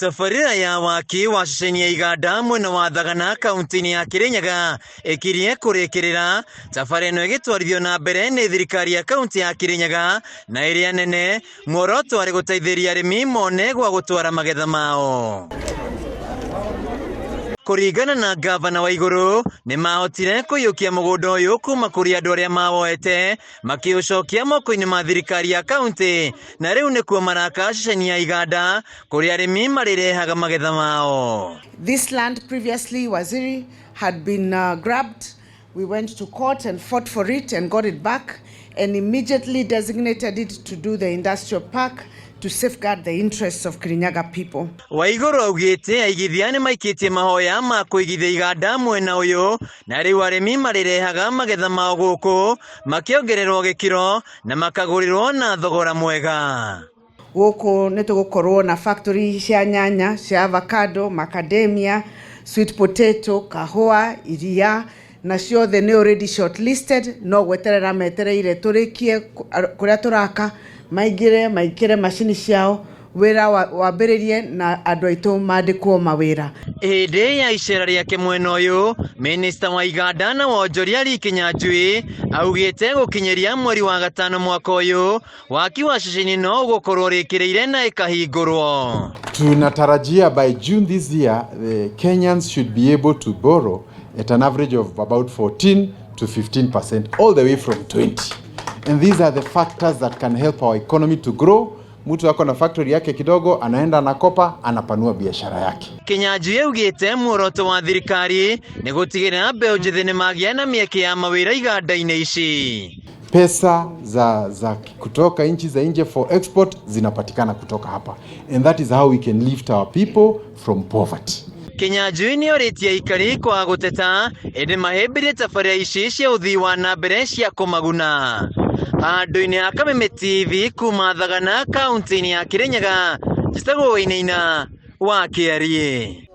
Tabarĩra ya waki wa ceceni ya Iganda mwena wa Thagana kaunti-inĩ ya Kirinyaga ĩkirie kũrĩkĩrĩra. Tabarĩra ĩno ĩgĩtwarithio na mbere nĩ thirikari ya kaunti ya Kirinyaga na ĩrĩa nene, muoroto warĩ gũteithĩrĩria arĩmi mone gwa gũtwara magetha mao. Kũringana na gavana wa igũrũ, nĩ mahotire kũiyũkia mũgũnda ũyũ kuma kũrĩ andũ arĩa mawoete, makĩũcokia moko-inĩ ma thirikari ya kaunti, na rĩu nĩkuo maraka ceceni ya Iganda kũrĩ arĩmi marĩrehaga magetha mao. This land previously Waziri had been grabbed. We went to court and fought for it and got it back and immediately designated it to do the industrial park to safeguard the interests of Kirinyaga people. Waigũrũ augĩte aigithia nĩ maikĩtie mahoya ma kũigithia Iganda mwena ũyũ, na rĩu arĩmi marĩrehaga magetha mao gũkũ, makĩongererwo gĩkĩro na makagũrĩrwo na thogora mwega. Gũkũ nĩ tũgũkorwo na factory cia nyanya, cia avocado, macadamia, sweet potato, kahũa, iria, na ciothe nĩ already shortlisted. No gweterera metereire tũrĩkie kũrĩa tũraka maingĩre macini ciao, wĩra wambĩrĩrie na andũ aitũ mandĩkwo mawĩra. Hĩndĩ ya icera rĩake mwena ũyũ, Minista wa Iganda na wonjoria Lee Kinyanjui augĩte gũkinyĩria mweri wa gatano mwaka ũyũ, waki wa ceceni ĩno ũgũkorwo ũrĩkĩrĩire na ĩkahingũrwo. Tunatarajia by June this year, Kenyans should be able to borrow at an average of about 14 to 15%, all the way from 20. And these are the factors that can help our economy to grow. Mtu ako na factory yake kidogo, anaenda anakopa, anapanua biashara yake. Kinyanjui augĩte muoroto wa thirikari nĩ gũtigĩrĩra mbeũ njĩthĩ nĩ magĩa na mĩeke ya mawĩra Iganda-inĩ ici. Pesa za kutoka nchi za nje for export zinapatikana kutoka hapa. And that is how we can lift our people from poverty. Kinyanjui nĩ orĩtie aikari kwa gũteta, ĩndĩ mahĩmbĩrie tabarĩra ici cia ũthii wa na mbere cia kũmaguna. Handũ-inĩ ha Kameme TV kuma Thagana kaunti-inĩ ya Kirinyaga, njĩtagwo Wainaina wa Kĩarie.